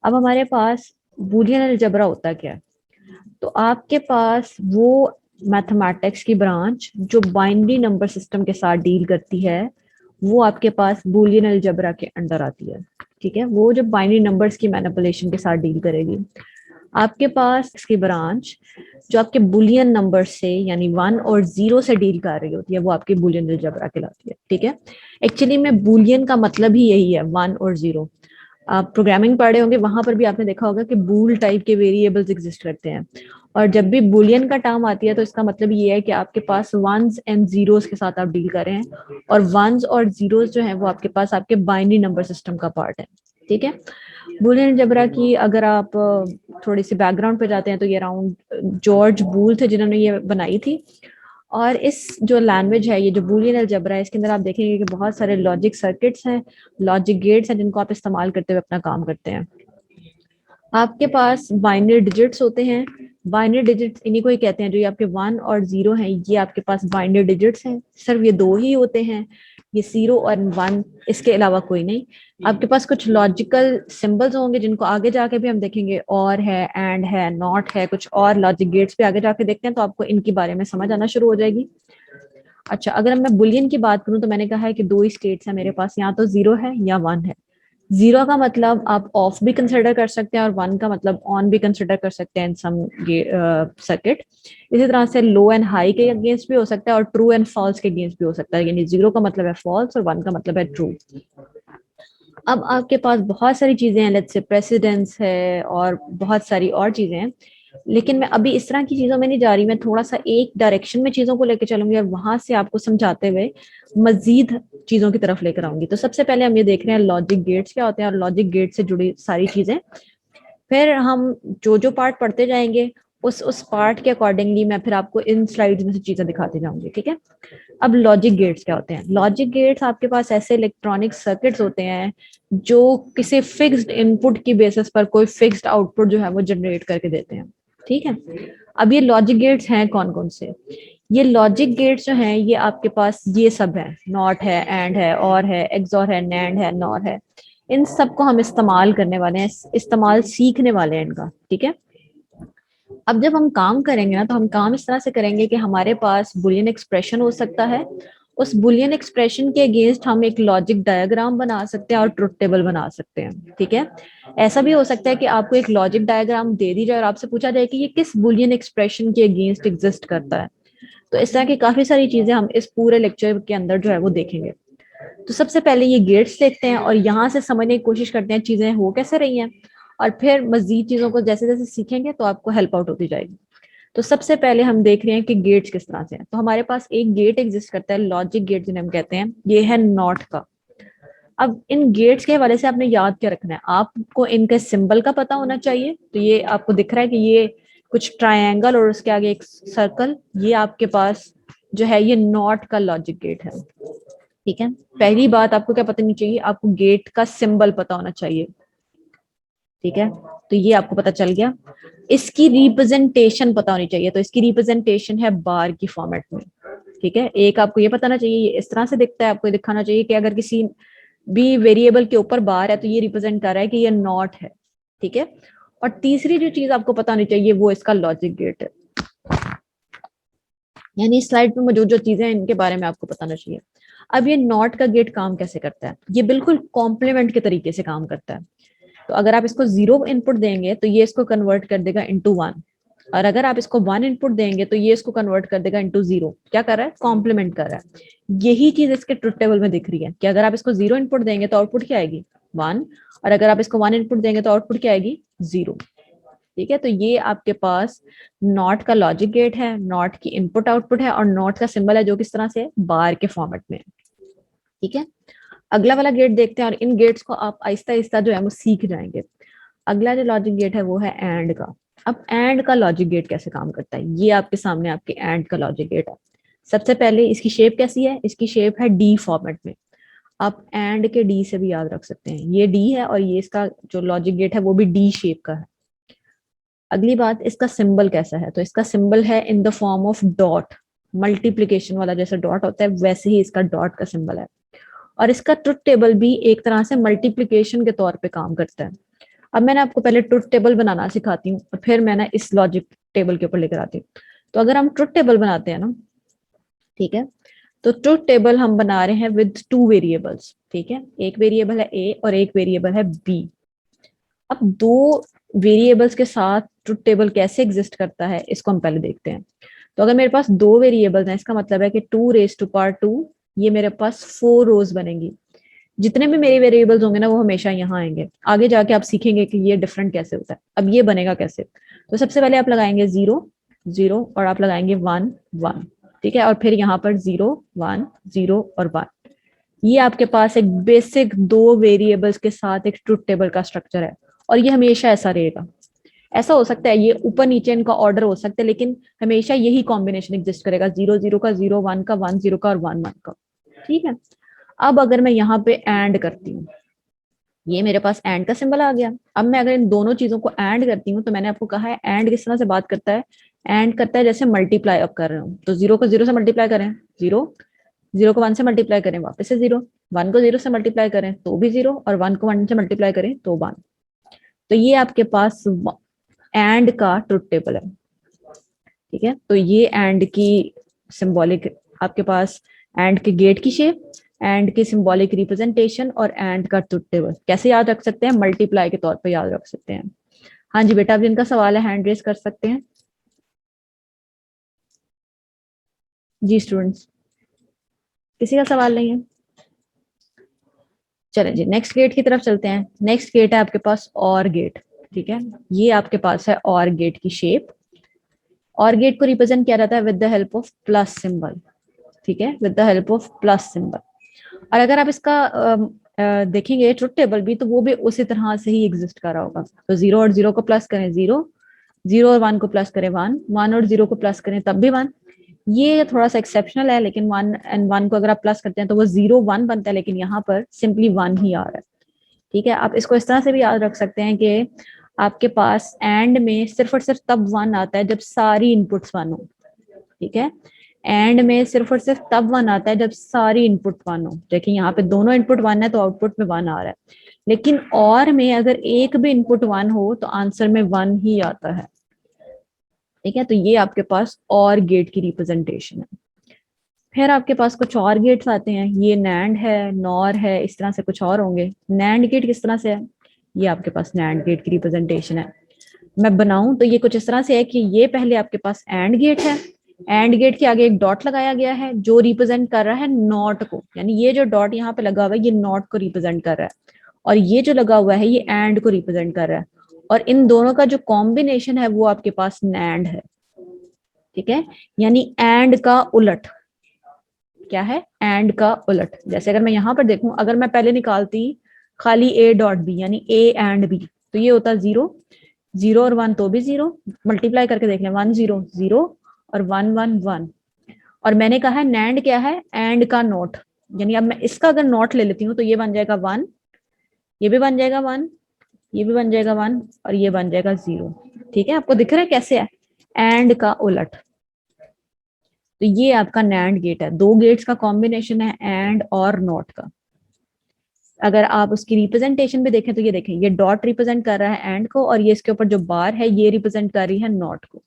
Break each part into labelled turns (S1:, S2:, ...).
S1: अब हमारे पास Boolean algebra होता क्या है? तो आपके पास वो मैथमेटिक्स की ब्रांच जो बाइनरी नंबर सिस्टम के साथ डील करती है, वो आपके पास बूलियन अलजेब्रा के अंडर आती है। ठीक है, वो जो बाइनरी नंबर्स की मैनिपुलेशन के साथ डील करेगी। आपके पास इसकी ब्रांच जो आपके बुलियन नंबर से यानी 1 और 0 से डील कर रही होती है, वो आपकी बुलियन अलजेब्रा कहलाती है। ठीक है, एक्चुअली में बुलियन का मतलब ही यही है, 1 और 0। आप प्रोग्रामिंग पढ़े होंगे, वहां पर भी आपने देखा होगा कि बूल टाइप के वेरिएबल्स एग्जिस्ट करते हैं। और जब भी बुलियन का टर्म आती है तो इसका मतलब ये है कि आपके पास वंस एंड जीरोस के साथ आप डील कर रहे हैं, और वंस और जीरोस जो है वो आपके पास आपके बाइनरी नंबर सिस्टम का पार्ट है। ठीक है, बुलियन अलजेब्रा की अगर आप थोड़ी सी बैकग्राउंड पे जाते हैं तो ये अराउंड जॉर्ज बूल थे जिन्होंने ये बनाई थी। और इस जो लैंग्वेज है, ये जो बूलियन अलजेब्रा है, इसके अंदर आप देखेंगे कि बहुत सारे लॉजिक सर्किट्स हैं, लॉजिक गेट्स हैं, जिनको आप इस्तेमाल करते हुए अपना काम करते हैं। आपके पास बाइनरी डिजिट्स होते हैं। बाइनरी डिजिट्स इन्हीं को ही कहते हैं, जो ये आपके 1 और 0 हैं, ये आपके पास बाइनरी डिजिट्स हैं। सिर्फ ये दो ही होते हैं, ये 0 और 1, इसके अलावा कोई नहीं। आपके पास कुछ लॉजिकल सिंबल्स होंगे जिनको आगे जाके भी हम देखेंगे, और है, एंड है, नॉट है, कुछ और लॉजिक गेट्स पे आगे जाके देखते हैं तो आपको इनके बारे में समझ आना शुरू हो जाएगी। अच्छा, अगर मैं बुलियन की बात करूं तो मैंने कहा है कि दो ही स्टेट्स है मेरे पास, या तो 0 है या 1 है। 0 का मतलब आप ऑफ भी कंसिडर कर सकते हैं, और 1 का मतलब ऑन भी कंसिडर कर सकते हैं इन सम सर्किट। इसी तरह से लो एंड हाई के अगेंस्ट भी हो सकता है, और ट्रू एंड फॉल्स के अगेंस्ट भी हो सकता है, यानी 0 का मतलब है फॉल्स और 1 का मतलब है ट्रू। अब आपके पास बहुत सारी चीजें हैं, लेट्स से प्रेसिडेंस है और बहुत सारी और चीजें हैं, लेकिन मैं अभी इस तरह की चीजों में नहीं जा रही। मैं थोड़ा सा एक डायरेक्शन में चीजों को लेकर चलूंगी और वहां से आपको समझाते हुए मजीद चीजों की तरफ लेकर आऊंगी। तो सबसे पहले हम ये देख रहे हैं लॉजिक गेट्स क्या होते हैं और लॉजिक गेट से जुड़ी सारी चीजें। फिर हम जो जो पार्ट पढ़ते जाएंगे, उस पार्ट के अकॉर्डिंगली मैं फिर आपको इन स्लाइड्स में से चीजें दिखाती जाऊंगी। ठीक है, अब लॉजिक गेट्स क्या होते हैं? लॉजिक गेट्स आपके पास ऐसे इलेक्ट्रॉनिक सर्किट्स होते हैं जो किसी फिक्स्ड इनपुट की बेसिस पर कोई फिक्स्ड आउटपुट जो है वो जनरेट करके देते हैं। ठीक है, अब ये लॉजिक गेट्स हैं कौन कौन से? ये लॉजिक गेट्स जो हैं ये आपके पास ये सब है, नॉट है, एंड है, और है, एक्सॉर है, नैंड है, नॉर है। इन सब को हम इस्तेमाल करने वाले हैं, इस्तेमाल सीखने वाले हैं इनका। ठीक है, अब जब हम काम करेंगे ना, तो हम काम इस तरह से करेंगे कि हमारे पास बुलियन एक्सप्रेशन हो सकता है। उस बुलियन एक्सप्रेशन के अगेंस्ट हम एक लॉजिक डायग्राम बना सकते हैं और ट्रुथ टेबल बना सकते हैं। ठीक है, ऐसा भी हो सकता है कि आपको एक लॉजिक डायग्राम दे दी जाए और आपसे पूछा जाए कि ये किस बुलियन एक्सप्रेशन के अगेंस्ट एग्जिस्ट करता है। तो इस तरह की काफी सारी चीजें हम इस पूरे लेक्चर के अंदर जो है वो देखेंगे। तो सबसे पहले ये गेट्स देखते हैं और यहाँ से समझने की कोशिश करते हैं चीजें हो कैसे रही हैं, और फिर मजीद चीजों को जैसे जैसे सीखेंगे तो आपको हेल्प आउट होती जाएगी। तो सबसे पहले हम देख रहे हैं कि गेट्स किस तरह से हैं। तो हमारे पास एक गेट एग्जिस्ट करता है, लॉजिक गेट जिन्हें हम कहते हैं, ये है नॉट का। अब इन गेट्स के हवाले से आपने याद क्या रखना है, आपको इनके सिंबल का पता होना चाहिए। तो ये आपको दिख रहा है कि ये कुछ ट्रायंगल और उसके आगे एक सर्कल, ये आपके पास जो है ये नॉट का लॉजिक गेट है। ठीक है, पहली बात आपको क्या पता नहीं चाहिए, आपको गेट का सिंबल पता होना चाहिए। ठीक है, तो ये आपको पता चल गया। इसकी रिप्रेजेंटेशन पता होनी चाहिए, तो इसकी रिप्रेजेंटेशन है बार की फॉर्मेट में। ठीक है, एक आपको ये पता ना चाहिए ये इस तरह से दिखता है, आपको दिखाना चाहिए कि अगर किसी भी वेरिएबल के ऊपर बार है तो ये रिप्रेजेंट कर रहा है कि ये नॉट है। ठीक है, और तीसरी जो चीज आपको पता होनी चाहिए वो इसका लॉजिक गेट है। यानी स्लाइड में मौजूद जो चीजें हैं इनके बारे में आपको बताना चाहिए। अब ये नॉट का गेट काम कैसे करता है? ये बिल्कुल कॉम्प्लीमेंट के तरीके से काम करता है। तो अगर आप इसको 0 इनपुट देंगे तो ये इसको कन्वर्ट कर देगा इनटू 1, और अगर आप इसको 1 इनपुट देंगे तो ये इसको कन्वर्ट कर देगा इनटू 0। क्या कर रहा है? कॉम्प्लीमेंट कर रहा है। यही चीज इसके ट्रुथ टेबल में दिख रही है कि अगर आप इसको 0 इनपुट देंगे तो आउटपुट क्या आएगी? 1, और अगर आप इसको 1 इनपुट देंगे तो आउटपुट क्या आएगी? 0। ठीक है, तो ये आपके पास नॉट का लॉजिक गेट है, नॉट की इनपुट आउटपुट है, और नॉट का सिंबल है जो किस तरह से बार के फॉर्मेट में। ठीक है, अगला वाला गेट देखते हैं, और इन गेट्स को आप आहिस्ता आहिस्ता जो है वो सीख जाएंगे। अगला जो लॉजिक गेट है वो है एंड का। अब एंड का लॉजिक गेट कैसे काम करता है, ये आपके सामने आपके एंड का लॉजिक गेट है। सबसे पहले इसकी शेप कैसी है? इसकी शेप है डी फॉर्मेट में। आप एंड के डी से भी याद रख सकते हैं, ये डी है और ये इसका जो लॉजिक गेट है वो भी डी शेप का है। अगली बात, इसका सिंबल कैसा है? तो इसका सिंबल है in the form of dot. Multiplication वाला जैसा डॉट होता है वैसे ही इसका डॉट का सिंबल है। और इसका ट्रुथ टेबल भी एक तरह से मल्टीप्लीकेशन के तौर पे काम करता है। अब मैंने आपको पहले ट्रुथ टेबल बनाना सिखाती हूँ और फिर मैंने इस लॉजिक टेबल के ऊपर लेकर आती हूँ। तो अगर हम ट्रुथ टेबल बनाते हैं ना, ठीक है, तो ट्रुथ टेबल हम बना रहे हैं विद 2 वेरिएबल्स, ठीक है, एक वेरिएबल है ए और एक वेरिएबल है बी। अब 2 वेरिएबल्स के साथ ट्रुथ टेबल कैसे एग्जिस्ट करता है इसको हम पहले देखते हैं। तो अगर मेरे पास 2 वेरिएबल्स हैं, इसका मतलब है कि 2 रेज टू पावर 2, ये मेरे पास 4 रोज बनेंगी। जितने भी मेरे वेरिएबल्स होंगे ना वो हमेशा यहाँ आएंगे। आगे जाके आप सीखेंगे कि ये डिफरेंट कैसे होता है। अब ये बनेगा कैसे, तो सबसे पहले आप लगाएंगे 0 0 और आप लगाएंगे 1 1, ठीक है, और फिर यहाँ पर 0 1 0 और 1। ये आपके पास एक बेसिक 2 वेरिएबल्स के साथ एक ट्रुथ टेबल का स्ट्रक्चर है और ये हमेशा ऐसा रहेगा। ऐसा हो सकता है ये ऊपर नीचे इनका ऑर्डर हो सकता है, लेकिन हमेशा यही कॉम्बिनेशन एग्जिस्ट करेगा, 0 0 का, 0 1 का, 1 0 का और 1 1 का, ठीक है। अब अगर मैं यहाँ पे एंड करती हूँ, ये मेरे पास एंड का सिंबल आ गया। अब मैं अगर इन दोनों चीजों को एंड करती हूँ, तो मैंने आपको कहा है एंड किस तरह से बात करता है, एंड करता है जैसे मल्टीप्लाई अब कर रहे हो। तो 0 को 0 से मल्टीप्लाई करें 0, 0 को 1 से मल्टीप्लाई करें वापस से 0, 1 को 0 से मल्टीप्लाई करें तो भी 0 और 1 को 1 से मल्टीप्लाई करें तो 1। तो ये आपके पास एंड का ट्रुथ टेबल है, ठीक है। तो ये एंड की सिंबॉलिक आपके पास एंड के गेट की शेप, एंड की सिंबॉलिक रिप्रेजेंटेशन और एंड का ट्रुथ टेबल कैसे याद रख सकते हैं, मल्टीप्लाई के तौर पर याद रख सकते हैं। हाँ जी बेटा, अब जिनका सवाल है हैंड रेस कर सकते हैं। जी स्टूडेंट्स, किसी का सवाल नहीं है? चले जी नेक्स्ट गेट की तरफ चलते हैं। नेक्स्ट गेट है आपके पास और गेट, ठीक है। ये आपके पास है और गेट की शेप। और गेट को रिप्रेजेंट किया जाता है with the help of plus symbol, ठीक है, with the help of plus symbol. और अगर आप इसका देखेंगे ट्रुथ टेबल भी, तो वो भी उसी तरह से ही एग्जिस्ट कर रहा होगा। तो 0 और 0 को प्लस करें 0, 0 और 1 को प्लस करें 1, 1 और 0 को प्लस करें तब भी 1। ये थोड़ा सा एक्सेप्शनल है, लेकिन 1 एंड 1 को अगर आप प्लस करते हैं तो वो 0 1 बनता है, लेकिन यहाँ पर सिंपली 1 ही आ रहा है, ठीक है। आप इसको इस तरह से भी याद रख सकते हैं कि आपके पास एंड में सिर्फ और सिर्फ तब 1 आता है जब सारी इनपुट्स 1 हो, ठीक है। एंड में सिर्फ और सिर्फ तब 1 आता है जब सारी इनपुट 1 हो। देखिए यहाँ पे दोनों इनपुट 1 है तो आउटपुट में 1 आ रहा है, लेकिन और में अगर एक भी इनपुट 1 हो तो आंसर में 1 ही आता है, ठीक है। तो ये आपके पास और गेट की रिप्रेजेंटेशन है। फिर आपके पास कुछ और गेट्स आते हैं, ये नैंड है, नॉर है, इस तरह से कुछ और होंगे। नैंड गेट किस तरह से है, ये आपके पास नैंड गेट की रिप्रेजेंटेशन है। मैं बनाऊं तो ये कुछ इस तरह से है कि ये पहले आपके पास एंड गेट है, एंड गेट के आगे एक डॉट लगाया गया है जो रिप्रेजेंट कर रहा है नॉट को, यानी ये जो डॉट यहाँ पे लगा हुआ है ये नॉट को रिप्रेजेंट कर रहा है, और ये जो लगा हुआ है ये एंड को रिप्रेजेंट कर रहा है, और इन दोनों का जो कॉम्बिनेशन है वो आपके पास नैंड है, ठीक है। यानी एंड का उलट क्या है, एंड का उलट। जैसे अगर मैं यहाँ पर देखूं, अगर मैं पहले निकालती खाली ए डॉट बी यानी ए एंड बी, तो ये होता 0 0 और 1 तो भी 0, मल्टीप्लाई करके देख लें 1 0 0 और 1 1 1। और मैंने कहा है नैंड क्या है, एंड का नोट, यानी अब मैं इसका अगर नोट ले लेती हूँ तो ये बन जाएगा 1, ये भी बन जाएगा 1, ये भी बन जाएगा 1 और ये बन जाएगा 0, ठीक है। आपको दिख रहा है कैसे है, एंड का उलट। तो ये आपका नैंड गेट है, 2 गेट्स का कॉम्बिनेशन है एंड और नॉट का। अगर आप उसकी रिप्रेजेंटेशन भी देखें तो ये देखें, ये डॉट रिप्रेजेंट कर रहा है एंड को, और ये इसके ऊपर जो बार है ये रिप्रेजेंट कर रही है नॉट को,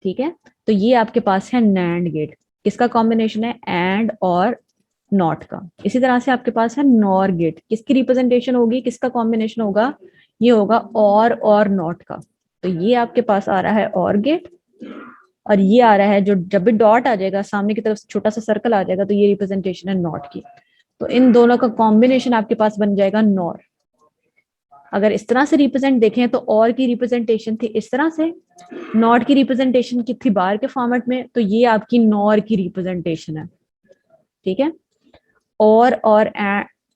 S1: ठीक है। तो ये आपके पास है नैंड गेट, किसका कॉम्बिनेशन है, एंड और नॉट का। इसी तरह से आपके पास है नॉर गेट, किसकी रिप्रेजेंटेशन होगी, किसका कॉम्बिनेशन होगा, ये होगा और नॉट का। तो ये आपके पास आ रहा है और गेट, और ये आ रहा है जो जब भी डॉट आ जाएगा सामने की तरफ छोटा सा सर्कल आ जाएगा तो ये रिप्रेजेंटेशन है नॉट की। तो इन दोनों का कॉम्बिनेशन आपके पास बन जाएगा नॉर। अगर इस तरह से रिप्रेजेंट देखें तो और की रिप्रेजेंटेशन थी इस तरह से, नॉट की रिप्रेजेंटेशन की थी बार के फॉर्मेट में, तो ये आपकी नॉर की रिप्रेजेंटेशन है, ठीक है। और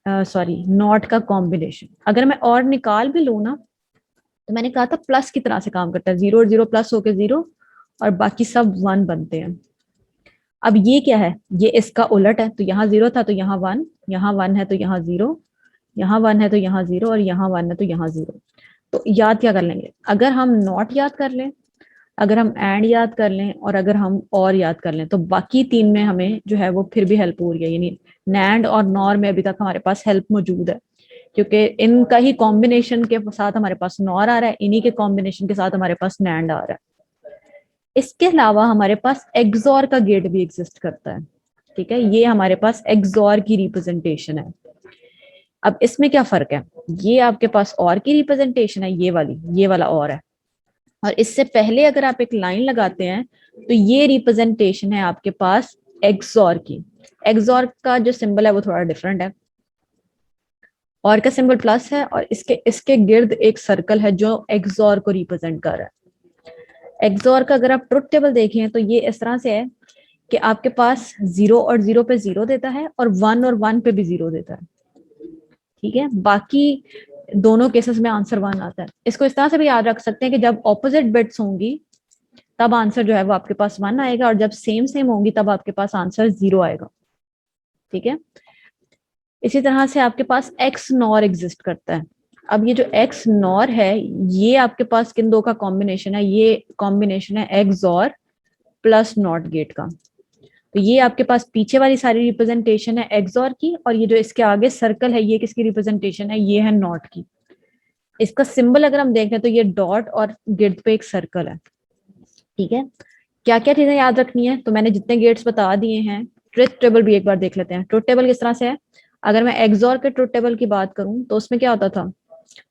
S1: सॉरी नॉट का कॉम्बिनेशन। अगर मैं और निकाल भी लूँ ना, तो मैंने कहा था प्लस की तरह से काम करता है, 0 और 0 प्लस होके 0 और बाकी सब 1 बनते हैं। अब ये क्या है, ये इसका उलट है, तो यहाँ 0 था तो यहाँ 1, यहाँ 1 है तो यहाँ 0, यहाँ 1 है तो यहाँ 0 और यहाँ 1 है तो यहाँ 0। तो याद क्या कर लेंगे, अगर हम नॉट याद कर लें, अगर हम एंड याद कर लें और अगर हम और याद कर लें, तो बाकी 3 में हमें जो है वो फिर भी हेल्प हो रही है, यानी नैंड और नॉर में अभी तक हमारे पास हेल्प मौजूद है, क्योंकि इनका ही कॉम्बिनेशन के साथ हमारे पास नॉर आ रहा है, इन्हीं के कॉम्बिनेशन के साथ हमारे पास नैंड आ रहा है। इसके अलावा हमारे पास एक्सॉर का गेट भी एग्जिस्ट करता है, ठीक है, ये हमारे पास एक्सॉर की रिप्रेजेंटेशन है। अब इसमें क्या फर्क है, ये आपके पास और की रिप्रेजेंटेशन है, ये वाली, ये वाला और है, और इससे पहले अगर आप एक लाइन लगाते हैं तो ये रिप्रेजेंटेशन है आपके पास एक्सॉर की। एक्सॉर का जो सिंबल है वो थोड़ा डिफरेंट है, और का सिंबल प्लस है, और इसके इसके गिर्द एक सर्कल है जो एक्सॉर को रिप्रेजेंट कर रहा है। एक्सॉर का अगर आप ट्रुथ टेबल देखें तो ये इस तरह से है कि आपके पास 0 और 0 पे 0 देता है, और 1 और 1 पे भी 0 देता है, ठीक है। बाकी दोनों केसेस में आंसर 1 आता है। इसको इस तरह से भी याद रख सकते हैं कि जब ऑपोजिट बिट्स होंगी तब आंसर जो है वो आपके पास 1 आएगा, और जब सेम सेम होंगी तब आपके पास आंसर 0 आएगा, ठीक है। इसी तरह से आपके पास एक्स नॉर एग्जिस्ट करता है। अब ये जो एक्स नॉर है, ये आपके पास किन दो का कॉम्बिनेशन है, ये कॉम्बिनेशन है एक्स और प्लस नॉट गेट का। तो ये आपके पास पीछे वाली सारी रिप्रेजेंटेशन है एक्सॉर की, और ये जो इसके आगे सर्कल है ये किसकी रिप्रेजेंटेशन है, ये है नॉट की। इसका सिंबल अगर हम देखें तो ये डॉट और गिर्द पे एक सर्कल है, ठीक है। क्या क्या चीजें याद रखनी है, तो मैंने जितने गेट्स बता दिए हैं। ट्रुथ टेबल भी एक बार देख लेते हैं। ट्रुथ टेबल किस तरह से है, अगर मैं एक्सॉर के ट्रुथ टेबल की बात करूं तो उसमें क्या होता था,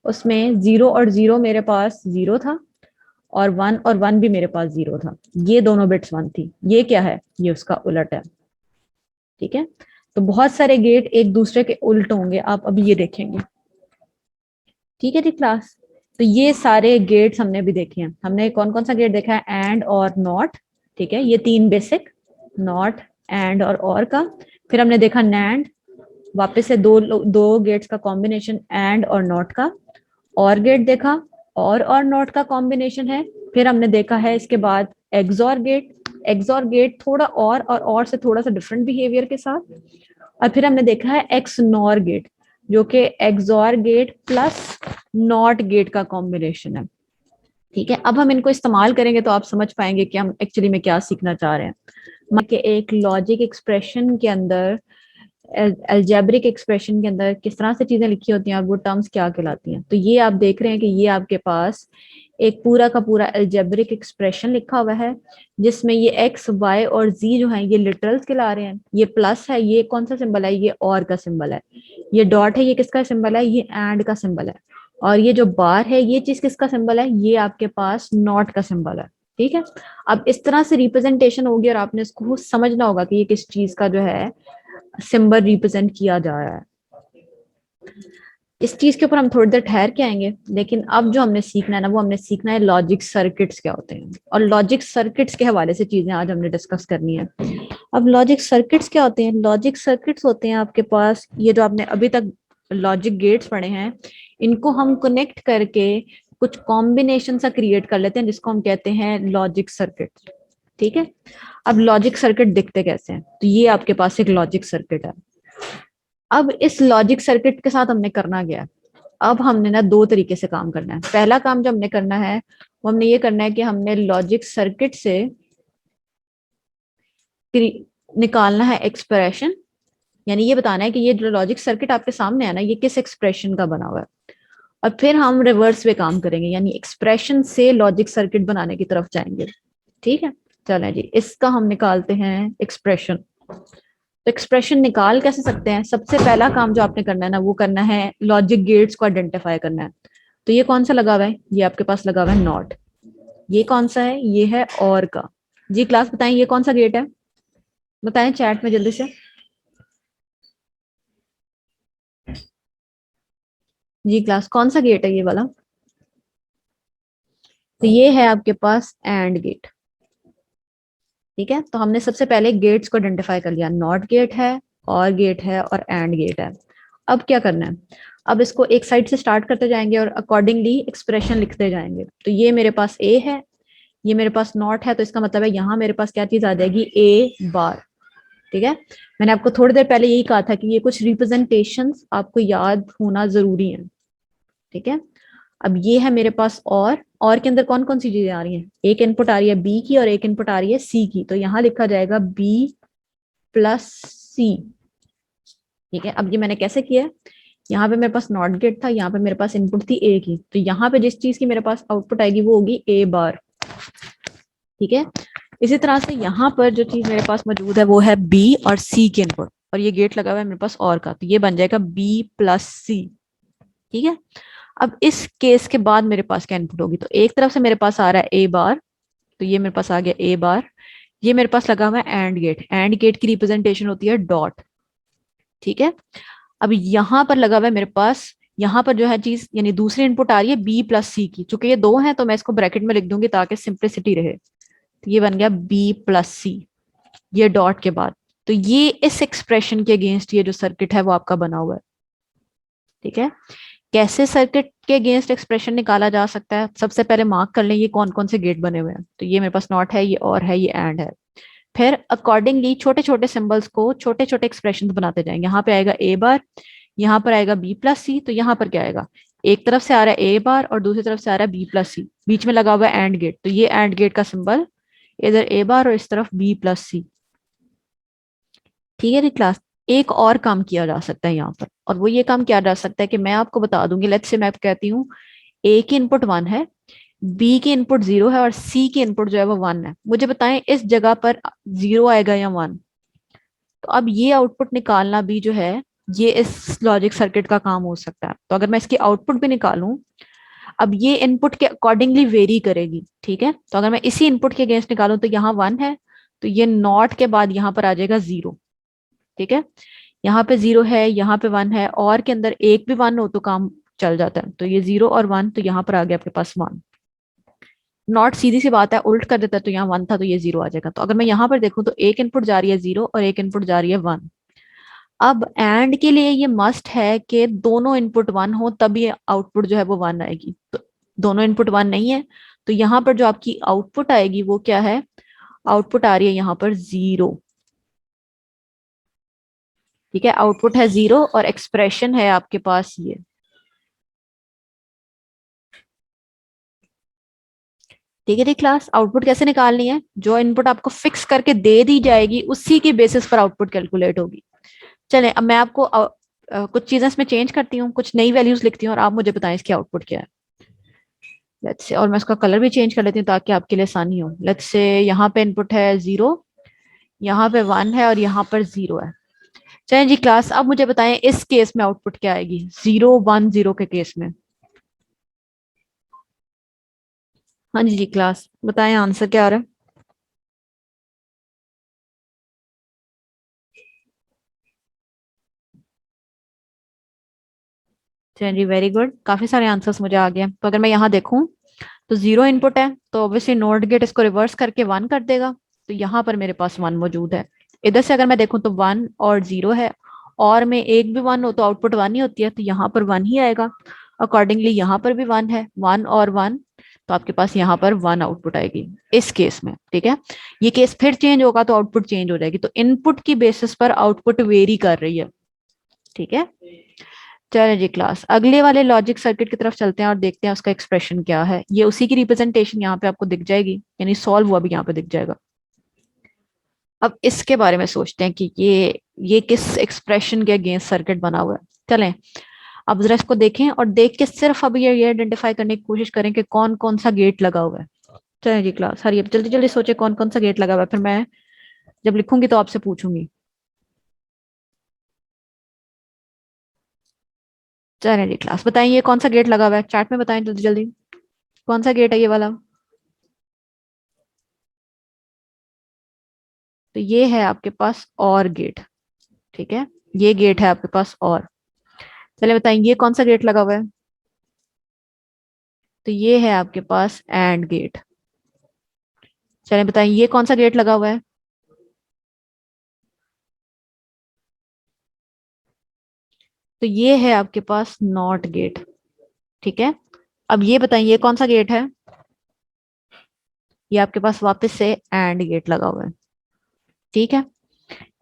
S1: उसमें 0 और 0 मेरे पास 0 था, और 1 और 1 भी मेरे पास 0 था, ये दोनों बिट्स 1 थी। ये क्या है, ये उसका उलट है, ठीक है। तो बहुत सारे गेट एक दूसरे के उल्ट होंगे, आप अभी ये देखेंगे, ठीक है जी क्लास। तो ये सारे गेट्स हमने भी देखे हैं। हमने कौन कौन सा गेट देखा है, एंड और नॉट, ठीक है, ये तीन बेसिक, नॉट, एंड और का। फिर हमने देखा नैंड, वापस से दो दो गेट्स का कॉम्बिनेशन एंड और नॉट का। और गेट देखा, और नॉट का कॉम्बिनेशन है। फिर हमने देखा है इसके बाद एक्सॉर गेट। एक्सॉर गेट थोड़ा और से थोड़ा सा डिफरेंट बिहेवियर के साथ। और फिर हमने देखा है एक्स नॉर गेट, जो कि XOR gate plus not gate का कॉम्बिनेशन है, ठीक है। अब हम इनको इस्तेमाल करेंगे तो आप समझ पाएंगे कि हम एक्चुअली में क्या सीखना चाह रहे हैं। कि एक लॉजिक एक्सप्रेशन के अंदर, अलजेब्रिक एक्सप्रेशन के अंदर किस तरह से चीजें लिखी होती हैं और वो टर्म्स क्या कहलाती हैं। तो ये आप देख रहे हैं कि ये आपके पास एक पूरा का पूरा अलजेब्रिक एक्सप्रेशन लिखा हुआ है, जिसमें ये एक्स वाई और जी जो है ये लिटरल्स कहला रहे हैं। ये प्लस है, ये कौन सा सिंबल है, ये और का सिंबल है। ये डॉट है, ये किसका सिंबल है, ये एंड का सिंबल है। और ये जो बार है, ये चीज किसका सिंबल है, ये आपके पास नॉट का सिंबल है, ठीक है। अब इस तरह से रिप्रेजेंटेशन होगी और आपने इसको समझना होगा कि ये किस चीज का जो है सिंबल रिप्रेजेंट किया जा रहा है। इस चीज के ऊपर हम थोड़ी देर ठहर के आएंगे, लेकिन अब जो हमने सीखना है ना, वो हमने सीखना है लॉजिक सर्किट्स क्या होते हैं, और लॉजिक सर्किट्स के हवाले से चीजें आज हमने डिस्कस करनी है। अब लॉजिक सर्किट्स क्या होते हैं, लॉजिक सर्किट्स होते हैं आपके पास ये जो आपने अभी तक लॉजिक गेट्स पढ़े हैं, इनको हम कनेक्ट करके कुछ कॉम्बिनेशन सा क्रिएट कर लेते हैं, जिसको हम कहते हैं लॉजिक सर्किट, ठीक है। अब लॉजिक सर्किट दिखते कैसे हैं, तो ये आपके पास एक लॉजिक सर्किट है। अब इस लॉजिक सर्किट के साथ हमने करना गया, अब हमने ना दो तरीके से काम करना है। पहला काम जो हमने करना है वो हमने ये करना है कि हमने लॉजिक सर्किट से निकालना है एक्सप्रेशन, यानी ये बताना है कि ये जो लॉजिक सर्किट आपके सामने है ना, ये किस एक्सप्रेशन का बना हुआ है। और फिर हम रिवर्स में काम करेंगे, यानी एक्सप्रेशन से लॉजिक सर्किट बनाने की तरफ जाएंगे, ठीक है। चलें जी, इसका हम निकालते हैं एक्सप्रेशन। तो एक्सप्रेशन निकाल कैसे सकते हैं, सबसे पहला काम जो आपने करना है ना, वो करना है लॉजिक गेट्स को आइडेंटिफाई करना है। तो ये कौन सा लगा हुआ है, ये आपके पास लगा हुआ है नॉट। ये कौन सा है, ये है और का। जी क्लास बताएं ये कौन सा गेट है, बताएं चैट में जल्दी से। जी क्लास कौन सा गेट है ये वाला, तो ये है आपके पास एंड गेट, ठीक है। तो हमने सबसे पहले गेट्स को आइडेंटिफाई कर लिया, नॉट गेट है, और गेट है, और एंड गेट है। अब क्या करना है, अब इसको एक साइड से स्टार्ट करते जाएंगे और अकॉर्डिंगली एक्सप्रेशन लिखते जाएंगे। तो ये मेरे पास ए है, ये मेरे पास नॉट है, तो इसका मतलब है यहाँ मेरे पास क्या चीज आ जाएगी, ए बार, ठीक है। मैंने आपको थोड़ी देर पहले यही कहा था कि ये कुछ रिप्रेजेंटेशंस आपको याद होना जरूरी है, ठीक है। अब ये है मेरे पास और के अंदर कौन कौन सी चीजें आ रही हैं, एक इनपुट आ रही है बी की और एक इनपुट आ रही है सी की। तो यहाँ लिखा जाएगा बी प्लस सी, ठीक है। अब ये मैंने कैसे किया, यहाँ पे मेरे पास नॉट गेट था, यहाँ पे मेरे पास इनपुट थी ए की, तो यहाँ पे जिस चीज की मेरे पास आउटपुट आएगी वो होगी ए बार। ठीक है, इसी तरह से यहाँ पर जो चीज मेरे पास मौजूद है वो है बी और सी के इनपुट, और ये गेट लगा हुआ है मेरे पास और का, तो ये बन जाएगा बी प्लस सी। ठीक है, अब इस केस के बाद मेरे पास क्या इनपुट होगी, तो एक तरफ से मेरे पास आ रहा है ए बार, तो ये मेरे पास आ गया ए बार। ये मेरे पास लगा हुआ है एंड गेट, एंड गेट की रिप्रेजेंटेशन होती है डॉट। ठीक है, अब यहाँ पर लगा हुआ है मेरे पास, यहाँ पर जो है चीज यानी दूसरी इनपुट आ रही है बी प्लस सी की, चूंकि ये दो हैं तो मैं इसको ब्रैकेट में लिख दूंगी ताकि सिंप्लिसिटी रहे। तो ये बन गया बी प्लस सी, ये डॉट के बाद। तो ये इस एक्सप्रेशन के अगेंस्ट ये जो सर्किट है वो आपका बना हुआ है। ठीक है, कैसे सर्किट के अगेंस्ट एक्सप्रेशन निकाला जा सकता है, सबसे पहले मार्क कर लें ये कौन कौन से गेट बने हुए हैं, तो ये मेरे पास नॉट है, ये और है, ये एंड है। फिर अकॉर्डिंगली छोटे छोटे सिंबल्स को छोटे छोटे एक्सप्रेशन बनाते जाएंगे। यहाँ पे आएगा ए बार, यहाँ पर आएगा बी प्लस सी, तो यहाँ पर क्या आएगा, एक तरफ से आ रहा है ए बार और दूसरी तरफ से आ रहा है बी प्लस सी, बीच में लगा हुआ है एंड गेट, तो ये एंड गेट का सिंबल इधर ए बार और इस तरफ बी प्लस सी। ठीक है जी क्लास, एक और काम किया जा सकता है यहाँ पर, और वो ये काम किया जा सकता है कि मैं आपको बता दूंगी, लेट्स से मैं कहती हूँ ए की इनपुट 1 है, बी की इनपुट 0 है और सी की इनपुट जो है वो 1 है, मुझे बताएं इस जगह पर 0 आएगा या 1। तो अब ये आउटपुट निकालना भी जो है ये इस लॉजिक सर्किट का काम हो सकता है। तो अगर मैं इसकी आउटपुट भी निकालूं, अब ये इनपुट के अकॉर्डिंगली वेरी करेगी। ठीक है, तो अगर मैं इसी इनपुट के अगेंस्ट निकालूं तो यहाँ 1 है, तो ये नॉट के बाद यहाँ पर आ जाएगा 0। ठीक है, यहाँ पे 0 है, यहाँ पे 1 है, और के अंदर एक भी 1 हो तो काम चल जाता है, तो ये 0 और 1, तो यहाँ पर आ गया आपके पास 1। नॉट सीधी सी बात है, उल्ट कर देता है, तो यहाँ 1 था तो ये 0 आ जाएगा। तो अगर मैं यहाँ पर देखूं तो एक इनपुट जा रही है 0 और एक इनपुट जा रही है 1। अब एंड के लिए ये मस्ट है कि दोनों इनपुट 1 हो तब ये आउटपुट जो है वो 1 आएगी, तो दोनों इनपुट 1 नहीं है, तो यहाँ पर जो आपकी आउटपुट आएगी वो क्या है, आउटपुट आ रही है यहाँ पर 0। ठीक है, आउटपुट है 0 और एक्सप्रेशन है आपके पास ये। ठीक है जी क्लास, आउटपुट कैसे निकालनी है, जो इनपुट आपको फिक्स करके दे दी जाएगी उसी के बेसिस पर आउटपुट कैलकुलेट होगी। चले अब मैं आपको कुछ चीजें इसमें चेंज करती हूँ, कुछ नई वैल्यूज लिखती हूँ और आप मुझे बताएं इसकी आउटपुट क्या है। लेट्स से, और मैं इसका कलर भी चेंज कर लेती हूँ ताकि आपके लिए आसानी हो। लेट्स से यहाँ पे इनपुट है 0, यहाँ पे 1 है और यहाँ पर 0 है। चलें जी क्लास, अब मुझे बताएं इस केस में आउटपुट क्या आएगी 0 1 0 के केस में। हाँ जी जी क्लास, बताएं आंसर क्या आ रहा है। चलिए जी, वेरी गुड, काफी सारे आंसर्स मुझे आ गए। तो अगर मैं यहाँ देखूं तो 0 इनपुट है, तो ऑब्वियसली नोट गेट इसको रिवर्स करके 1 कर देगा, तो यहाँ पर मेरे पास 1 मौजूद है। इधर से अगर मैं देखूं तो 1 और 0 है, और में एक भी 1 हो तो आउटपुट 1 ही होती है, तो यहाँ पर 1 ही आएगा। अकॉर्डिंगली यहाँ पर भी 1 है, 1 और 1, तो आपके पास यहाँ पर 1 आउटपुट आएगी इस केस में। ठीक है, ये केस फिर चेंज होगा तो आउटपुट चेंज हो जाएगी, तो इनपुट की बेसिस पर आउटपुट वेरी कर रही है। ठीक है, चलो जी क्लास, अगले वाले लॉजिक सर्किट की तरफ चलते हैं और देखते हैं उसका एक्सप्रेशन क्या है। ये उसी की रिप्रेजेंटेशन यहाँ पे आपको दिख जाएगी, यानी सॉल्व हुआ भी यहाँ पे दिख जाएगा। अब इसके बारे में सोचते हैं कि ये किस एक्सप्रेशन के अगेंस्ट सर्किट बना हुआ है। चलें अब जरा इसको देखें और देख के सिर्फ अब ये आइडेंटिफाई करने की कोशिश करें कि कौन कौन सा गेट लगा हुआ है। चलें जी क्लास, हरिए जल्दी जल्दी सोचे कौन कौन सा गेट लगा हुआ है, फिर मैं जब लिखूंगी तो आपसे पूछूंगी। चलें जी क्लास, बताएं ये कौन सा गेट लगा हुआ है, चैट में बताएं जल्दी जल्दी, कौन सा गेट है ये वाला। तो ये है आपके पास और गेट। ठीक है, ये गेट है आपके पास और, चलिए बताएं ये कौन सा गेट लगा हुआ है। तो ये है आपके पास एंड गेट। चलिए बताएं ये कौन सा गेट लगा हुआ है। तो ये है आपके पास नॉट गेट। ठीक है, अब ये बताएं ये कौन सा गेट है। ये आपके पास वापस से एंड गेट लगा हुआ है। ठीक है,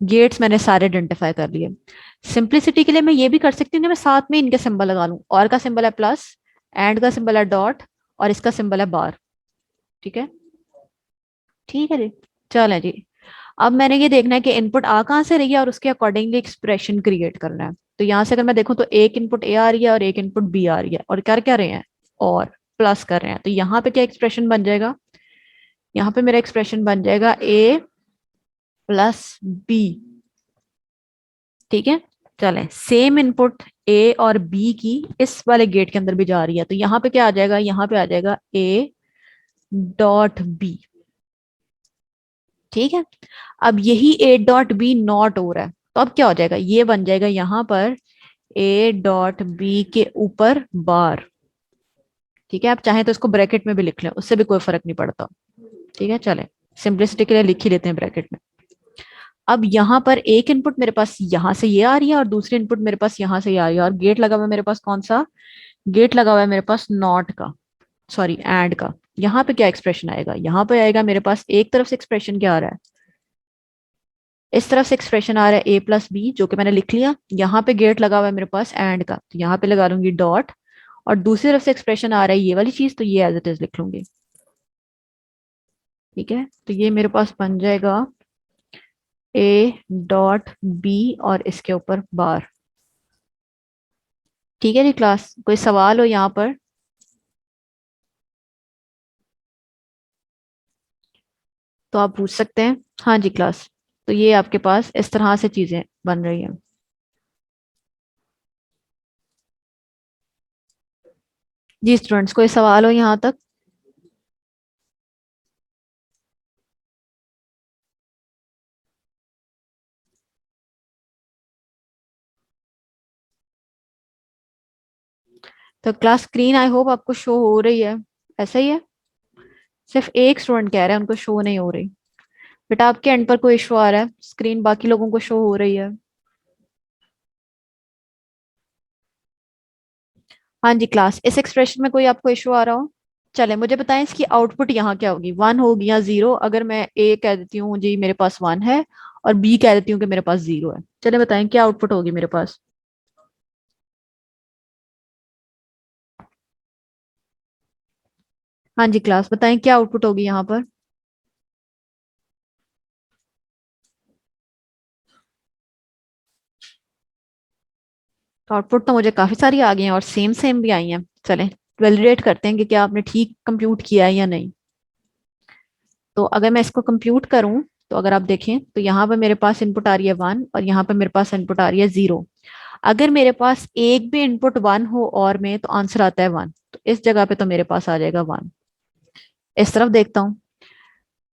S1: गेट्स मैंने सारे आइडेंटिफाई कर लिए। सिंप्लिसिटी के लिए मैं ये भी कर सकती हूँ कि मैं साथ में इनके सिंबल लगा लूं, और का सिंबल है प्लस, एंड का सिंबल है डॉट, और इसका सिंबल है बार। ठीक है, ठीक है जी, चलें जी। अब मैंने ये देखना है कि इनपुट आ कहाँ से रही है और उसके अकॉर्डिंगली एक्सप्रेशन क्रिएट करना है। तो यहाँ से अगर मैं देखूँ तो एक इनपुट ए आ रही है और एक इनपुट बी आ रही है, और कर क्या रहे हैं, और प्लस कर रहे हैं। तो यहाँ पे क्या एक्सप्रेशन बन जाएगा, यहाँ पे मेरा एक्सप्रेशन बन जाएगा ए प्लस बी। ठीक है, चलें, सेम इनपुट ए और बी की इस वाले गेट के अंदर भी जा रही है, तो यहाँ पे क्या आ जाएगा, यहाँ पे आ जाएगा ए डॉट बी। ठीक है, अब यही ए डॉट बी नॉट हो रहा है, तो अब क्या हो जाएगा, ये बन जाएगा यहाँ पर ए डॉट बी के ऊपर बार। ठीक है, आप चाहें तो इसको ब्रैकेट में भी लिख लें, उससे भी कोई फर्क नहीं पड़ता। ठीक है, चलें, सिंपलिसिटी के लिए लिख ही लेते हैं ब्रैकेट में। अब यहाँ पर एक इनपुट मेरे पास यहाँ से ये आ रही है और दूसरी इनपुट मेरे पास यहाँ से ये आ रही है, और गेट लगा हुआ है मेरे पास कौन सा, गेट लगा हुआ है मेरे पास नॉट का, सॉरी एंड का। यहाँ पे क्या एक्सप्रेशन आएगा, यहाँ पे आएगा मेरे पास एक तरफ से एक्सप्रेशन क्या आ रहा है, इस तरफ से एक्सप्रेशन आ रहा है ए प्लस बी, जो कि मैंने लिख लिया। यहाँ पे गेट लगा हुआ है मेरे पास एंड का, तो यहाँ पे लगा लूंगी डॉट, और दूसरी तरफ से एक्सप्रेशन आ रहा है ये वाली चीज, तो ये एज इट इज लिख लूंगी। ठीक है, तो ये मेरे पास बन जाएगा ए डॉट बी और इसके ऊपर बार। ठीक है जी क्लास, कोई सवाल हो यहाँ पर, तो आप पूछ सकते हैं। हाँ जी क्लास, तो ये आपके पास इस तरह से चीजें बन रही हैं। जी स्टूडेंट्स, कोई सवाल हो यहाँ तक। तो क्लास स्क्रीन आई होप आपको शो हो रही है, ऐसा ही है। सिर्फ एक स्टूडेंट कह रहा है उनको शो नहीं हो रही। बेटा आपके एंड पर कोई इशू आ रहा है, स्क्रीन बाकी लोगों को शो हो रही है। हाँ जी क्लास, इस एक्सप्रेशन में कोई आपको इशू आ रहा हो। चले मुझे बताएं इसकी आउटपुट यहाँ क्या होगी, वन होगी या जीरो। अगर मैं ए कह देती हूँ जी मेरे पास वन है, और बी कह देती हूँ कि मेरे पास जीरो है, चले बताएं क्या आउटपुट होगी मेरे पास। हाँ जी क्लास, बताएं क्या आउटपुट होगी यहाँ पर। आउटपुट तो मुझे काफी सारी आ गई हैं और सेम सेम भी आई हैं। चलें वैलिडेट करते हैं कि क्या आपने ठीक कंप्यूट किया है या नहीं। तो अगर मैं इसको कंप्यूट करूं, तो अगर आप देखें तो यहाँ पर मेरे पास इनपुट आ रही है वन, और यहाँ पर मेरे पास इनपुट आ रही है जीरो। अगर मेरे पास एक भी इनपुट वन हो और में, तो आंसर आता है वन, तो इस जगह पे तो मेरे पास आ जाएगा वन। इस तरफ देखता हूँ,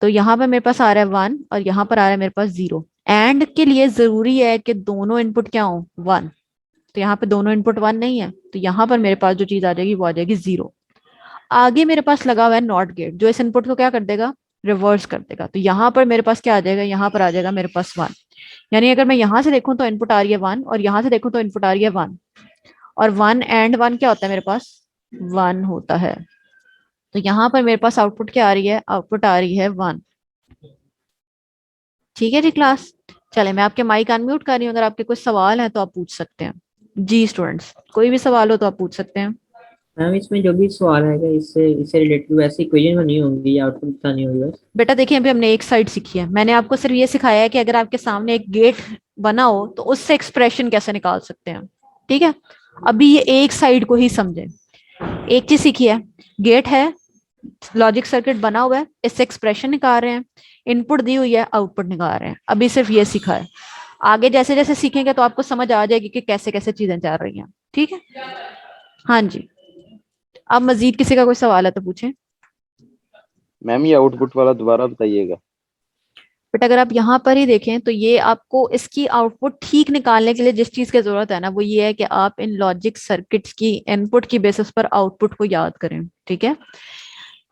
S1: तो यहाँ पे मेरे पास आ रहा है वन और यहाँ पर आ रहा है मेरे पास जीरो। एंड के लिए जरूरी है कि दोनों इनपुट क्या हो, वन। तो यहाँ पे दोनों इनपुट वन नहीं है, तो यहाँ पर मेरे पास जो चीज आ जाएगी वो आ जाएगी जीरो। आगे मेरे पास लगा हुआ है नॉट गेट, जो इस इनपुट को क्या कर देगा, रिवर्स कर देगा। तो यहाँ पर मेरे पास क्या आ जाएगा, यहाँ पर आ जाएगा मेरे पास वन। यानी अगर मैं यहाँ से देखूं तो इनपुट आ रही है वन, और यहाँ से देखूं तो इनपुट आ रही है वन, और वन एंड वन क्या होता है मेरे पास, वन होता है। तो यहाँ पर मेरे पास आउटपुट क्या आ रही है, आउटपुट आ रही है वन। ठीक है जी क्लास, चले मैं आपके माइक अनम्यूट कर रही हूँ, अगर आपके कुछ सवाल है तो आप पूछ सकते हैं। जी स्टूडेंट्स, कोई भी सवाल हो तो आप पूछ सकते हैं।
S2: मैम इसमें जो भी सवाल है इससे इससे रिलेटेड वैसे इक्वेशन बनी होंगी या आउटपुट बतानी होगी बस।
S1: बेटा देखिए, अभी हमने एक साइड सीखी है, मैंने आपको सिर्फ ये सिखाया है कि अगर आपके सामने एक गेट बना हो तो उससे एक्सप्रेशन कैसे निकाल सकते हैं। ठीक है, अभी ये एक साइड को ही समझे। एक चीज सीखी है, गेट है, लॉजिक सर्किट बना हुआ है, इससे एक्सप्रेशन निकाल रहे हैं, इनपुट दी हुई है, आउटपुट निकाल रहे हैं। अभी सिर्फ ये सीखा है, आगे जैसे जैसे सीखेंगे तो आपको समझ आ जाएगी कि कैसे कैसे चीजें चल रही हैं। ठीक है, हाँ जी, अब मजीद किसी का कोई सवाल है तो पूछें।
S3: मैम ये आउटपुट वाला दोबारा बताइएगा।
S1: बट अगर आप यहाँ पर ही देखें तो ये आपको इसकी आउटपुट ठीक निकालने के लिए जिस चीज की जरूरत है ना, वो ये है कि आप इन लॉजिक सर्किट्स की इनपुट की बेसिस पर आउटपुट को याद करें। ठीक है,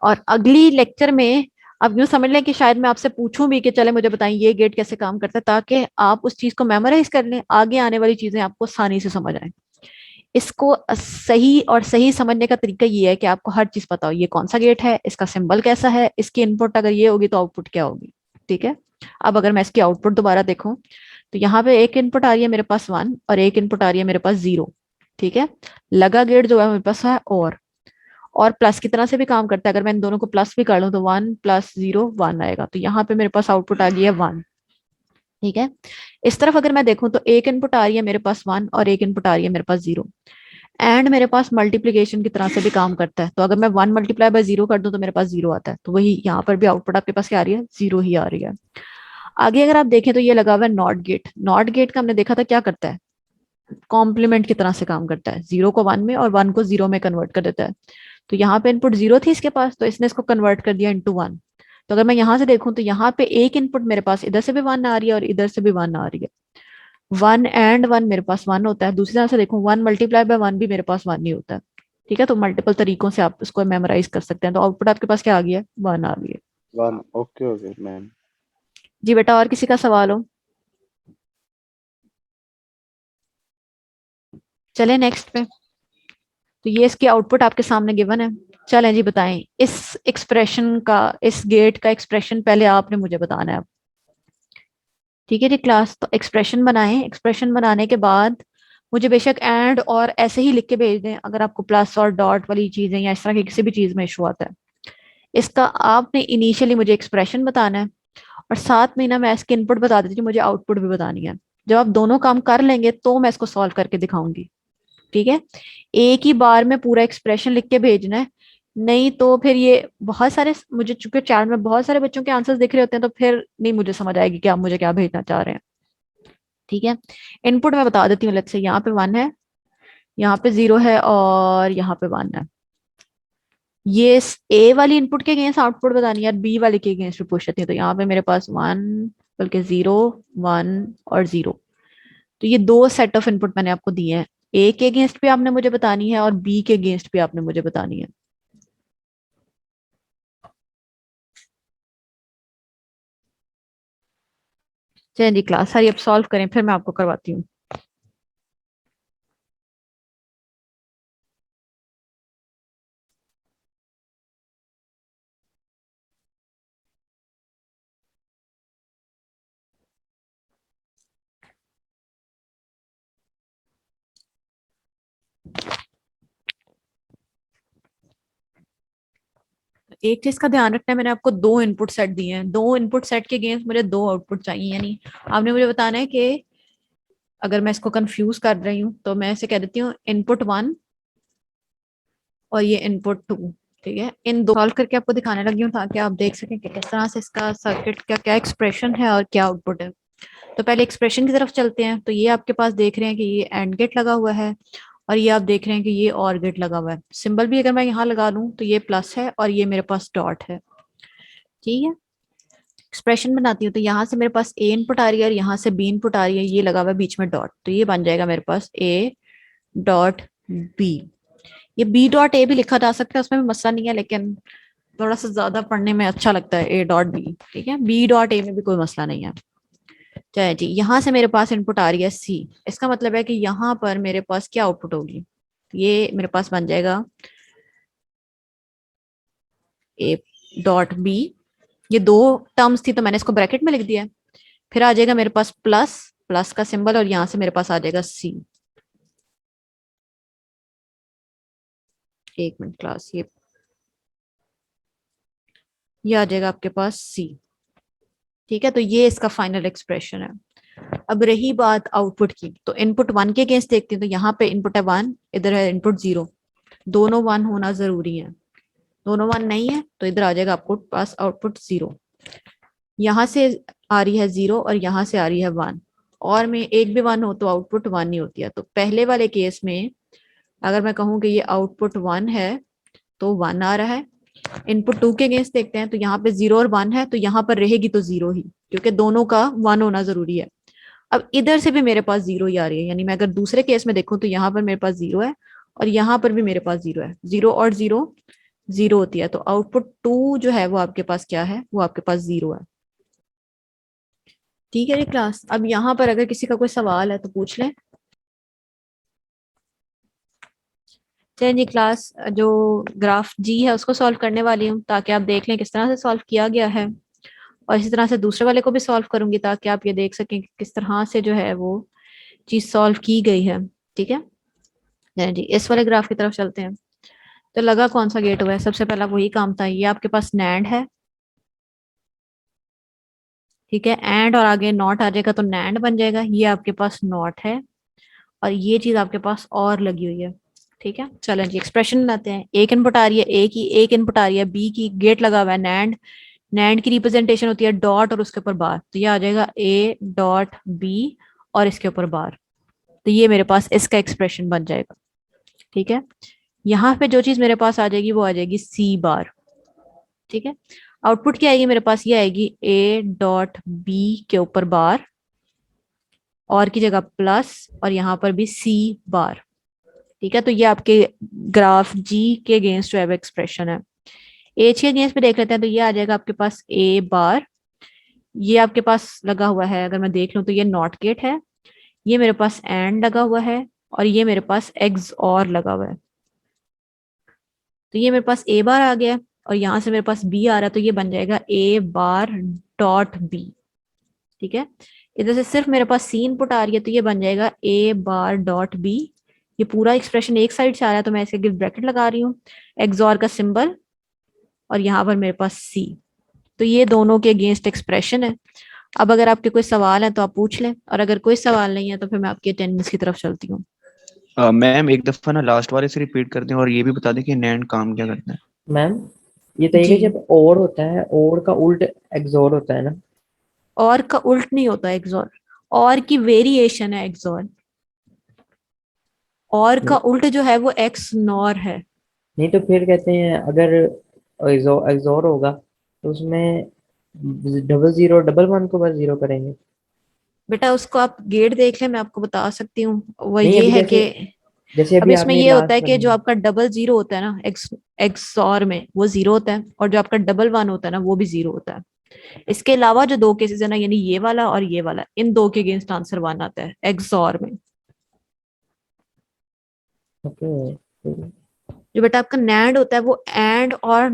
S1: और अगली लेक्चर में आप यूं समझ लें कि शायद मैं आपसे पूछूं भी कि चले मुझे बताएं ये गेट कैसे काम करता है, ताकि आप उस चीज को मेमोराइज कर लें, आगे आने वाली चीजें आपको आसानी से समझ आए। इसको सही और सही समझने का तरीका ये है कि आपको हर चीज पता हो, ये कौन सा गेट है, इसका सिंबल कैसा है, इसकी इनपुट अगर ये होगी तो आउटपुट क्या होगी। ठीक है, अब अगर मैं इसकी आउटपुट दोबारा देखूं, तो यहाँ पे एक इनपुट आ रही है मेरे पास वन, और एक इनपुट आ रही है मेरे पास जीरो। ठीक है, लगा गेट जो है मेरे पास है और प्लस की तरह से भी काम करता है। अगर मैं इन दोनों को प्लस भी कर लूं तो वन प्लस जीरो वन आएगा, तो यहाँ पे मेरे पास आउटपुट आ गई है वन। ठीक है। इस तरफ अगर मैं देखूं तो एक इनपुट आ रही है मेरे पास 1 और एक इनपुट आ रही है मेरे पास 0। एंड मेरे पास मल्टीप्लीकेशन की तरह से भी काम करता है, तो अगर मैं 1 मल्टीप्लाई बाय 0 कर दूं तो मेरे पास 0 आता है, तो वही यहाँ पर भी आउटपुट आपके पास क्या आ रही है, 0 ही आ रही है। आगे अगर आप देखें तो ये लगा हुआ है नॉट गेट। नॉट गेट का हमने देखा था क्या करता है, कॉम्प्लीमेंट की तरह से काम करता है, 0 को 1 में और 1 को 0 में कन्वर्ट कर देता है। तो यहाँ पे इनपुट 0 थी इसके पास, तो इसने इसको कन्वर्ट कर दिया इंटू 1। तो अगर मैं यहाँ से देखूं तो यहाँ पे एक इनपुट मेरे पास इधर से भी 1 आ रही है और इधर से भी 1 आ रही है। 1 एंड 1 मेरे पास 1 होता है। दूसरी तरह से देखूं 1 मल्टीप्लाई बाय 1 भी मेरे पास 1 ही होता है। ठीक है, तो मल्टीपल तरीकों से आप इसको मेमोराइज कर सकते हैं। तो आउटपुट आपके पास क्या आ गया, 1 आ गई है।
S3: 1 ओके ओके मैम।
S1: जी बेटा, और किसी का सवाल हो? चले नेक्स्ट पे। तो ये इसकी आउटपुट आपके सामने गिवन है। चलें जी, बताएं इस एक्सप्रेशन का, इस गेट का एक्सप्रेशन पहले आपने मुझे बताना है। ठीक है जी क्लास, तो एक्सप्रेशन बनाएं। एक्सप्रेशन बनाने के बाद मुझे बेशक एंड और ऐसे ही लिख के भेज दें अगर आपको प्लस और डॉट वाली चीजें या इस तरह की किसी भी चीज में इशू आता है। इसका आपने इनिशियली मुझे एक्सप्रेशन बताना है और साथ में ना मैं इसके इनपुट बता देती हूँ, मुझे आउटपुट भी बतानी है। जब आप दोनों काम कर लेंगे तो मैं इसको सॉल्व करके दिखाऊंगी। ठीक है, एक ही बार में पूरा एक्सप्रेशन लिख के भेजना है, नहीं तो फिर ये बहुत सारे, मुझे चूंकि चैट में बहुत सारे बच्चों के आंसर्स दिख रहे होते हैं तो फिर नहीं मुझे समझ आएगी कि आप मुझे क्या भेजना चाह रहे हैं। ठीक है, इनपुट मैं बता देती हूँ। लेट्स से यहाँ पे 1 है, यहाँ पे 0 है और यहाँ पे 1 है। ये ए वाली इनपुट के अगेंस्ट आउटपुट बतानी है और बी वाले के अगेंस्ट भी पूछ लेती है। तो यहाँ पे मेरे पास 1, बल्कि 0, 1 और 0। तो ये दो सेट ऑफ इनपुट मैंने आपको दिए हैं। ए के अगेंस्ट भी आपने मुझे बतानी है और बी के अगेंस्ट भी आपने मुझे बतानी है। चलिए जी क्लास सारी अब सॉल्व करें, फिर मैं आपको करवाती हूँ। एक चीज का ध्यान रखना है, मैंने आपको दो इनपुट सेट दिए हैं, दो इनपुट सेट के अगेंस्ट मुझे दो आउटपुट चाहिए। यानी आपने मुझे बताना है कि अगर मैं इसको कंफ्यूज कर रही हूँ तो मैं इसे कह देती हूँ इनपुट 1 और ये इनपुट 2। ठीक है, इन दो सॉल्व करके आपको दिखाने लगी हूँ ताकि आप देख सकें कि किस तरह से इसका सर्किट का क्या एक्सप्रेशन है और क्या आउटपुट है। तो पहले एक्सप्रेशन की तरफ चलते हैं। तो ये आपके पास देख रहे हैं कि ये एंड गेट लगा हुआ है और ये आप देख रहे हैं कि ये और गेट लगा हुआ है। सिंबल भी अगर मैं यहाँ लगा लूँ तो ये प्लस है और ये मेरे पास डॉट है। ठीक है, एक्सप्रेशन बनाती हूँ तो यहाँ से मेरे पास ए इनपुट आ रही है और यहाँ से बी इनपुट आ रही है, ये लगा हुआ है बीच में डॉट, तो ये बन जाएगा मेरे पास ए डॉट बी। ये बी डॉट ए भी लिखा जा सकता है, उसमें भी मसला नहीं है, लेकिन थोड़ा सा ज्यादा पढ़ने में अच्छा लगता है ए डॉट बी। ठीक है, बी डॉट ए में भी कोई मसला नहीं है। चलिए जी, यहाँ से मेरे पास इनपुट आ रही है सी। इसका मतलब है कि यहाँ पर मेरे पास क्या आउटपुट होगी, ये मेरे पास बन जाएगा ए डॉट बी। ये दो टर्म्स थी तो मैंने इसको ब्रैकेट में लिख दिया है। फिर आ जाएगा मेरे पास प्लस, प्लस का सिंबल, और यहाँ से मेरे पास आ जाएगा सी। एक मिनट क्लास, ये आ जाएगा आपके पास सी। ठीक है, तो ये इसका फाइनल एक्सप्रेशन है। अब रही बात आउटपुट की, तो इनपुट 1 के अगेंस्ट देखते हैं। तो यहाँ पे इनपुट है 1, इधर है इनपुट 0, दोनों 1 होना जरूरी है। दोनों 1 नहीं है तो इधर आ जाएगा आपको पास आउटपुट 0। यहाँ से आ रही है 0 और यहाँ से आ रही है 1, और में एक भी 1 हो तो आउटपुट 1 ही होती है। तो पहले वाले केस में अगर मैं कहूँ कि ये आउटपुट 1 है तो 1 आ रहा है। इनपुट 2 के अगेंस्ट देखते हैं, तो यहाँ पे 0 और 1 है तो यहाँ पर रहेगी तो 0 ही, क्योंकि दोनों का 1 होना जरूरी है। अब इधर से भी मेरे पास 0 ही आ रही है, यानी मैं अगर दूसरे केस में देखूं तो यहाँ पर मेरे पास 0 है और यहाँ पर भी मेरे पास 0 है। 0 और 0 0 होती है, तो आउटपुट 2 जो है वो आपके पास क्या है, वो आपके पास 0 है। ठीक है जी क्लास, अब यहाँ पर अगर किसी का कोई सवाल है तो पूछ लें। चलिए जी क्लास, जो ग्राफ जी है उसको सॉल्व करने वाली हूँ ताकि आप देख लें किस तरह से सॉल्व किया गया है, और इसी तरह से दूसरे वाले को भी सॉल्व करूंगी ताकि आप ये देख सकें कि किस तरह से जो है वो चीज सॉल्व की गई है। ठीक है, चलिए जी इस वाले ग्राफ की तरफ चलते हैं। तो लगा कौन सा गेट हुआ है, सबसे पहला वही काम था। ये आपके पास नैंड है, ठीक है, एंड और आगे नॉट आ जाएगा तो नैंड बन जाएगा। ये आपके पास नॉट है और ये चीज आपके पास और लगी हुई है। ठीक है, चलें जी एक्सप्रेशन बनाते हैं। एक इनपुट आ रही है ए की, एक इनपुट आ रही है बी की, गेट लगा हुआ है नैंड। नैंड की रिप्रेजेंटेशन होती है डॉट और उसके ऊपर बार, तो ये आ जाएगा ए डॉट बी और इसके ऊपर बार। तो ये मेरे पास इसका एक्सप्रेशन बन जाएगा। ठीक है, यहाँ पे जो चीज मेरे पास आ जाएगी वो आ जाएगी सी बार। ठीक है, आउटपुट क्या आएगी मेरे पास, ये आएगी ए डॉट बी के ऊपर बार और की जगह प्लस और यहाँ पर भी सी बार। ठीक है, तो ये आपके ग्राफ जी के अगेंस्ट जो है एक्सप्रेशन है। एच के अगेंस्ट पे देख लेते हैं, तो ये आ जाएगा आपके पास ए बार। ये आपके पास लगा हुआ है, अगर मैं देख लूं तो ये नॉट गेट है, ये मेरे पास एंड लगा हुआ है और ये मेरे पास एक्स और लगा हुआ है। तो ये मेरे पास ए बार आ गया और यहाँ से मेरे पास बी आ रहा है, तो ये बन जाएगा ए बार डॉट बी। ठीक है, इधर से सिर्फ मेरे पास सी इनपुट आ रही है, तो ये बन जाएगा ए बार डॉट बी। ये पूरा एक्सप्रेशन एक साइड से आ रहा है, तो मैं इसके गिव ब्रैकेट लगा रही हूँ, एक्सॉर का सिंबल और यहाँ पर मेरे पास सी। तो ये दोनों के अगेंस्ट एक्सप्रेशन है। अब अगर आपके कोई सवाल है तो आप पूछ लें, और अगर कोई सवाल नहीं है तो फिर मैं आपकी अटेंडेंस की तरफ चलती हूँ।
S4: मैम एक दफा ना लास्ट वाले से रिपीट कर दें और ये भी बता दें कि नैंड काम क्या करता है।
S2: मैम ये तो
S1: जी,
S2: जब और होता है, और का उल्ट एक्सोर होता है ना?
S1: और का उल्ट नहीं होता एक्सॉर, और की वेरिएशन है एक्सॉर। और का उल्ट जो है वो एक्स नॉर है।
S2: नहीं तो फिर कहते हैं अगर एक्सोर होगा तो उसमें डबल जीरो डबल वन को बस जीरो करेंगे।
S1: बेटा उसको आप गेट देख लें, मैं आपको बता सकती हूँ। वो
S2: नहीं
S1: ये
S2: अभी
S1: है
S2: जैसे
S1: कि
S2: जैसे
S1: अब
S2: अभी
S1: इसमें
S2: आपने
S1: ये होता है
S2: लास्ट
S1: कि जो
S2: में।
S1: आपका डबल जीरो होता है ना एक्सॉर में, वो जीरो होता है, और जो आपका डबल वन होता है ना वो भी जीरो होता है। इसके अलावा जो दो केसेस है ना, यानी ये वाला और ये वाला, इन दो के अगेंस्ट आंसर वन आता है एक्सॉर में।
S2: ओके।
S1: जो बेटा आपका नैंड होता है वो एंड और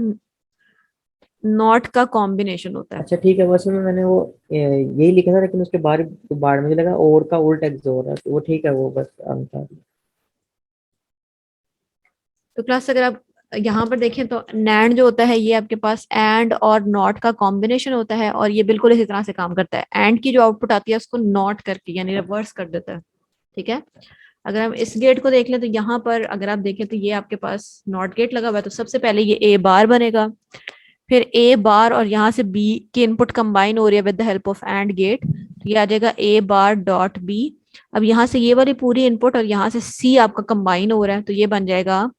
S1: नॉट का कॉम्बिनेशन होता है।
S2: अच्छा ठीक है, वैसे में मैंने वो यही लिखा था, लेकिन उसके बाद बाद मुझे लगा और का उल्टा एक्सोर है, तो वो ठीक है, वो बस आंसर।
S1: तो क्लास अगर आप यहाँ पर देखें तो नैंड जो होता है ये आपके पास एंड और नॉट का कॉम्बिनेशन होता है, और ये बिल्कुल इसी तरह से काम करता है। एंड की जो आउटपुट आती है उसको नॉट करके यानी रिवर्स कर देता है। ठीक है, अगर हम इस गेट को देख लें तो यहाँ पर अगर आप देखें तो ये आपके पास नॉट गेट लगा हुआ है, तो सबसे पहले ये ए बार बनेगा, फिर ए बार और यहाँ से बी की इनपुट कंबाइन हो रही है with the help of and get, तो ये आ जाएगा ए बार डॉट बी। अब यहाँ से ये वाली पूरी इनपुट और यहाँ से सी आपका कंबाइन हो रहा है, तो ये बन जाएगा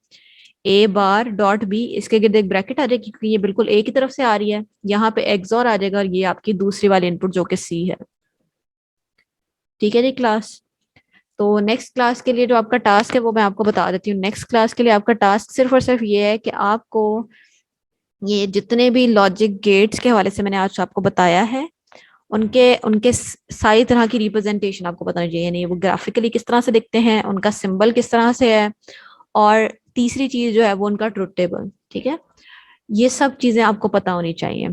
S1: ए बार डॉट बी। इसके गिर्द एक ब्रैकेट आ जाएगी क्योंकि ये बिल्कुल ए की तरफ से आ रही है, यहाँ पे एक्सॉर आ जाएगा और ये आपकी दूसरी वाली इनपुट जो कि सी है। ठीक है जी क्लास, तो नेक्स्ट क्लास के लिए जो आपका टास्क है वो मैं आपको बता देती हूँ। नेक्स्ट क्लास के लिए आपका टास्क सिर्फ और सिर्फ ये है कि आपको ये जितने भी लॉजिक गेट्स के हवाले से मैंने आज आपको बताया है, उनके उनके सारी तरह की रिप्रेजेंटेशन आपको बतानी चाहिए, यानी वो ग्राफिकली किस तरह से दिखते हैं, उनका सिंबल किस तरह से है, और तीसरी चीज जो है वो उनका ट्रुथ टेबल। ठीक है, ये सब चीजें आपको पता होनी चाहिए।